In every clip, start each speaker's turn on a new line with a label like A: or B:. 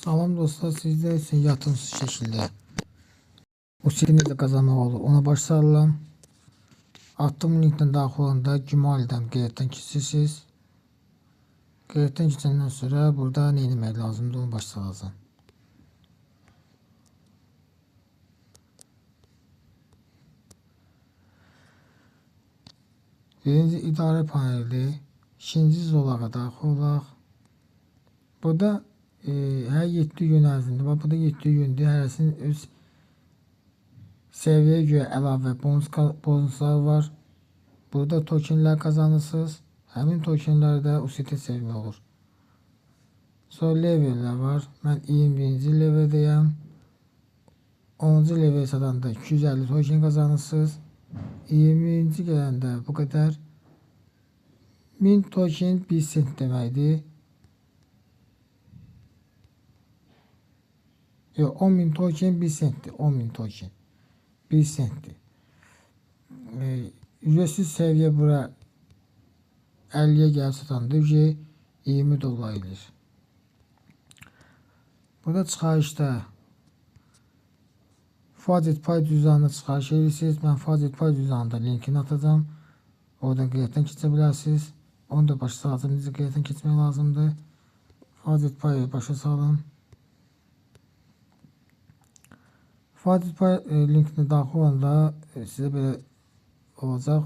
A: Salam dostlar, sizler için yatınsız şekilde o sitini kazanmaq olur. Ona başlayalım. Attığım linkten daxil olanda Gmail'dən qeyrətdən keçirsiniz. Qeyrətdən keçəndən sonra burada nə etmək lazımdır, onu başlayacağım. Birinci idarə paneli, ikinci zolağa daxil olaq. Burada hər 7 gün ərzində, burada 7 gündür, hərəsinin öz səviyyəyə görə əlavə bonuslar var. Burada tokenlər kazanırsınız. Həmin tokenlər də o sitə çevirmək olur. Sonra levellər var. Mən 21-ci leveldəyəm. 10-cu level satanda 250 token kazanırsınız. 20-ci gələndə bu qədər. 1000 token 1 sent deməkdir. Yox, 10.000 token 1 sentdir. 10.000 token 1 sentdir. Ücretsiz seviye bura 50'ye gəlib satanda 20 dolar edir. Burada çıxarışda Fazit Pay cüzdanına çıxarış edirsiniz. Mən Fazit Pay cüzdanında linkini atacağım. Oradan qeyrətdən keçə bilərsiniz. Onu da başa salacağım. Necə qeyrətdən keçmək lazımdır. Fazit Pay'ı başa salın. Fazit Pay linkine daxil olanda sizə belə olacaq.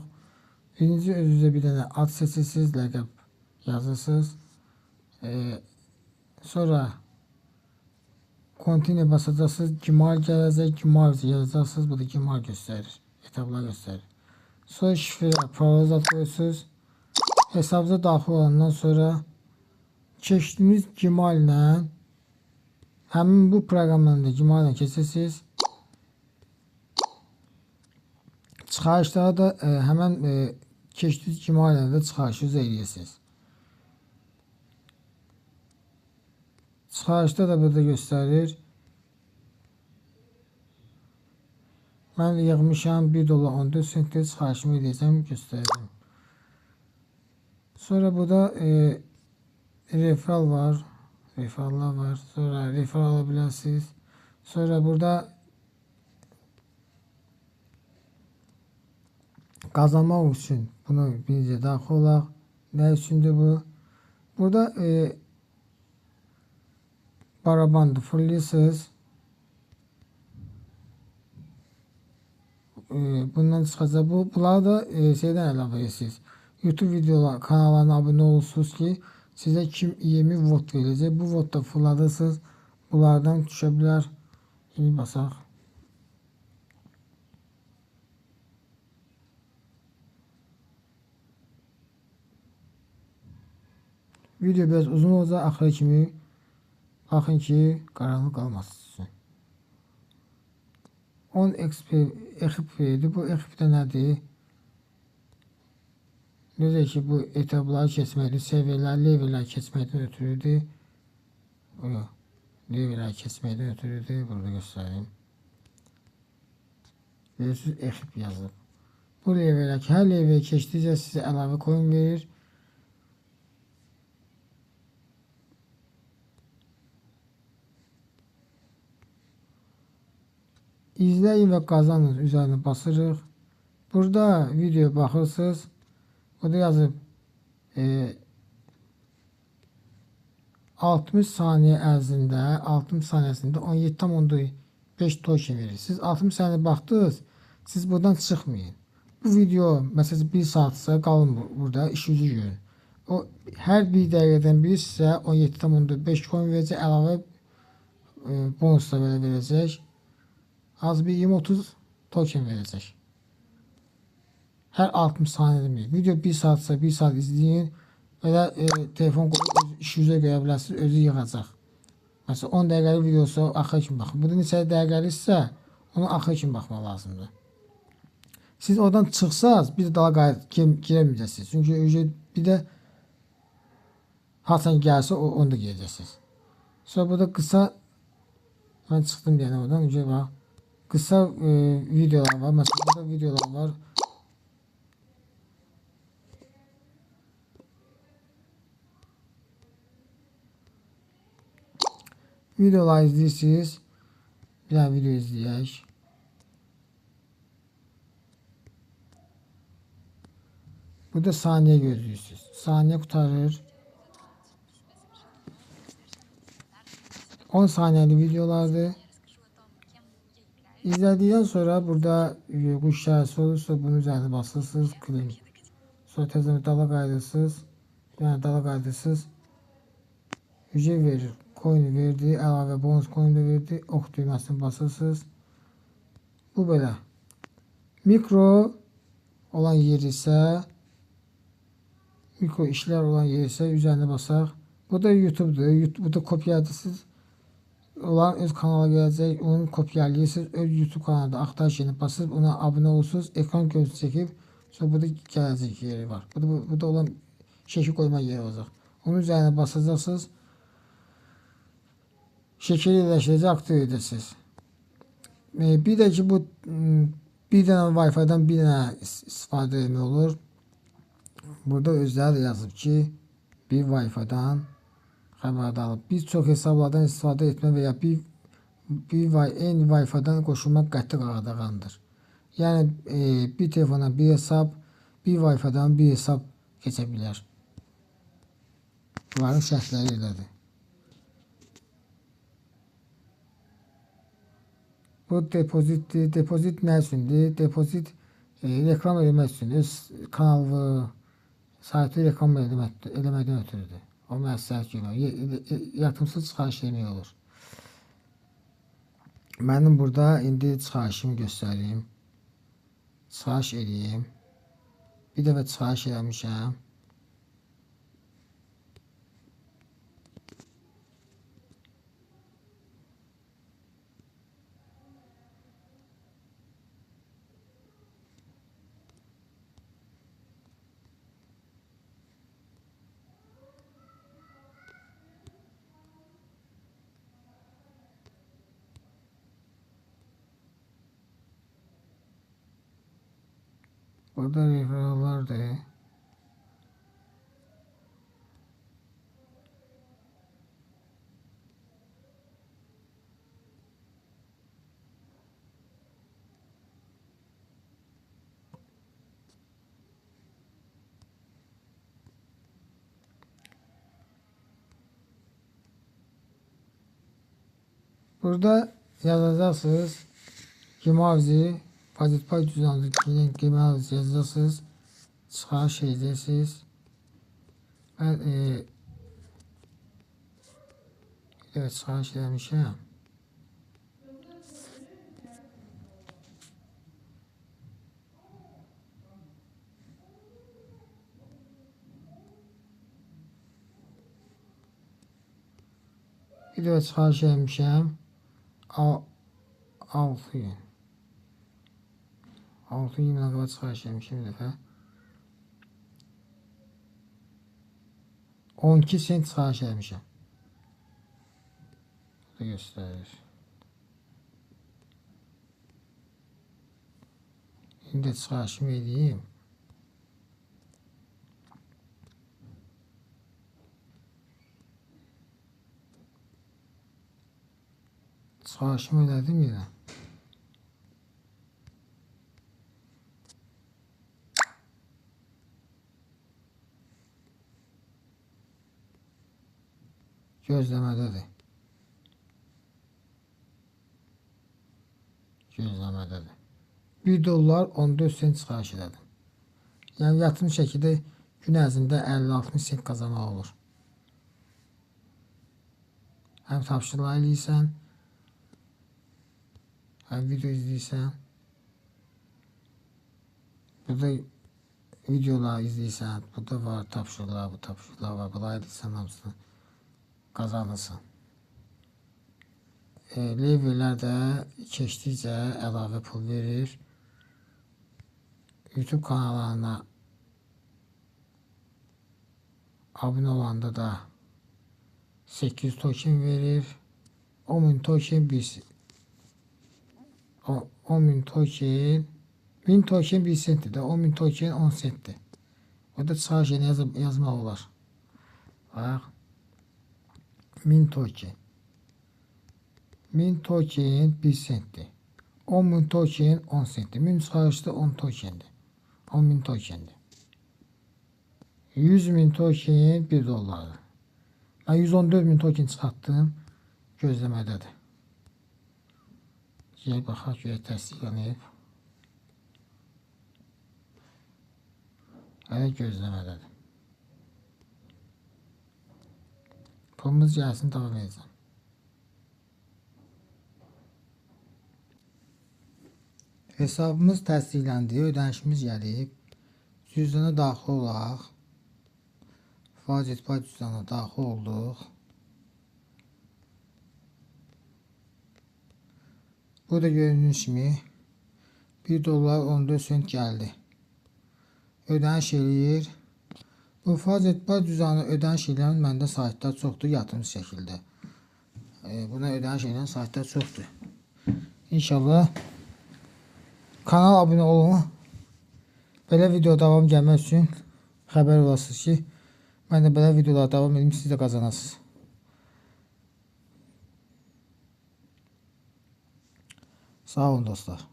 A: Birinci özünüzə bir dənə ad seçirsiniz, ləqəb yazırsınız. Sonra continue basacaqsınız. Gmail gələcək. Gmail yazacaqsınız. Bu da Gmail göstərir. Etablar göstərir. Sonra şifrə, parol atıyorsunuz. Hesabınıza daxil olandan sonra keçdiyiniz Gmail ilə həmin bu proqramdan da Gmail ilə keçirsiniz. Çıxarışlara da həmən keçdiyiniz Gmail ilə də çıxarışınızı edirsiniz. Çıxarışda da burada göstərir. Mən yığmışam 1 dolar 14 sentdir, çıxarışımı edəcəm, göstərəcəm. Sonra burada referral var. Referrallar var. Sonra referral ala bilərsiniz. Sonra burada kazanmaq üçün bunu birinci daxil olaq. Nə üçündür bu? Burada barabandı fırlayırsınız. Bundan çıxacaq. Bunları da şeydən əlavə edirsiniz. YouTube videolar kanallarına abunə olursunuz ki sizə kim 20 vot verəcək. Bu votda fırladırsınız. Bunlardan düşə bilər. İyi basaq. Video biraz uzun olacaq. Axıra kimi baxın ki qaranlıq qalmasın. 10 XP exp verdi. Bu exp də nədir? Necə ki bu etapları keçməkdir, səviyyələr, levellər keçməkdən ötürüdür. Levellər keçməkdən ötürüdür. Burada göstəreyim. Görürsünüz, exp yazılıb. Bu levellər ki, hər level keçdikcə sizə əlavə coin verir. İzləyin və qazanın üzərinə basırıq. Burada video baxırsınız. Burada yazıb 60 saniyə ərzində 17,5 token verir. Siz 60 saniyə baxdınız, siz buradan çıxmayın. Bu video məsələn 1 saatsa qalın burada, iş yüzü görün. O hər bir dəqiqədən biri sizə 17,5 coin verəcək, əlavə bonus da verəcək. Az bir 20-30 token verəcək. Hər 60 saniyə deməyək. Video 1 saatsa 1 saat izləyin. Və telefon qoyub iş yüzə qoya bilərsiniz, özü yığacaq. Məsələn 10 dəqiqəlik videosu axıra kimi baxın. Burada neçə dəqiqəliksə onu axıra kimi baxmaq lazımdır. Siz oradan çıxsaz bir də daha girəməyəcəksiniz. Çünki bir də haçan gəlsə onu da girəcəksiniz. Sonra burada qısa mən çıxdım deyənə oradan bax. Kısa videolar var. Mesela burada videolar var. Videolar izləyirsiniz. Bir dənə video izləyək. Burada saniyə gözləyirsiniz. Saniyə qutarır. 10 saniyəlik videolardır. İzlədikdən sonra burada quş işarəsi olursa bunun üzərində basırsınız. Klin. Sonra təzədən dala qayıdırsınız. Yəni dala qayıdırsınız. Ücret verir. Coin verdi. Əlavə bonus coin də verdi. Ox düyməsini basırsınız. Bu belə. Mikro olan yer isə mikro işlər olan yer isə üzərində basaq. Bu da YouTube'dur. Bu da kopyalasınız. Olan öz kanala gələcək. Onu kopyalayırsınız. Öz YouTube kanalında axtarış yerinə basıb ona abunə olursunuz. Ekran görüntüsü çəkib. Sonra burada gələcək yeri var. Burada olan şəkil qoyma yeri olacaq. Onun üzərine basacaqsınız. Şəkil yerləşdirəcək, aktiv edəcəksiniz. Bir də ki bu bir dənə Wi-Fi-dan bir dənə istifadə etmək olur. Burada özləri yazıb ki bir Wi-Fi-dan xəbərdarlıq. Bir çox hesablardan istifadə etmə və ya eyni Wi-Fi-dan qoşulmaq qəti qadağandır. Yəni bir telefondan bir hesab, bir Wi-Fi-dan bir hesab keçə bilər. Bunların şərtləri elədir. Bu depozitdir. Depozit nə üçündür? Depozit reklam eləmək üçün, öz kanalı, saytı reklam eləməkdən ötürüdür. O məsləhət görür. Yatımsız çıxarış demək olur. Mənim burada indi çıxarışımı göstəreyim. Çıxarış edeyim. Bir dəfə çıxarış eləmişəm. Burada referallardır. Burada yazacaqsınız. Gimavzi Pay düzenlikinin Gimavzi yazacaqsınız. Çıxarış edəcəksiniz. Mən evet çıxarış eləmişəm. Bir dəfə çıxarış eləmişəm. 6 gün. 6 gün qədər çıxarış eləmişəm bir dəfə. 12 sent çıxarış eləmişəm. Bu da göstərir. İndi çıxarışımı edeyim. Çıxarışımı elədim yenə. Gözləmədədir. Gözləmədədir. 1 dollar 14 sent çıxarış elədim. Yəni yatırım şəkildə gün ərzində 50-60 sent qazanmaq olur. Həm tapşırıqlar eləyirsən, həm video izləyirsən. Burada videolar izləyirsən, burada var tapşırıqlar, bu tapşırıqlar var. Bunlar edirsən hamısını qazanırsan. Levellər də keçdikcə əlavə pul verir. YouTube kanallarına abunə olanda da 800 token verir. 10.000 token 10.000 token 1000 token 1 sentdir də 10.000 token 10 sentdir. Orada çıxarış yazmaq olar. Bax 1000 token 1000 token 1 sentdir. 10.000 token 10 sentdir. 1000 çıxarışda 10 tokendir. 10.000 tokendir. 100.000 token 1 dollardır. Mən 114.000 token çıxartdım. Gözləmədədir. Gəl baxaq, görək təsdiqlənib. Hələ gözləmədədir. Pulumuz gəlsin, davam edəcəm. Hesabımız təsdiqləndi, ödənişimiz gəlib. Cüzdana daxil olaq. Faiz pay cüzdanına daxil olduq. Burada gördüyünüz kimi 1 dollar 14 sent gəldi. Ödəniş eləyir. Bu faiz pay cüzdanı ödəniş eləyən məndə saytlar çoxdur, yatırımsız şəkildə. Buna ödəniş eləyən saytlar çoxdur. İnşallah kanala abunə olun. Belə video davam gəlmək üçün xəbər olasınız ki, mən də belə videolar davam edim, siz də qazanasınız. Sağ olun dostlar.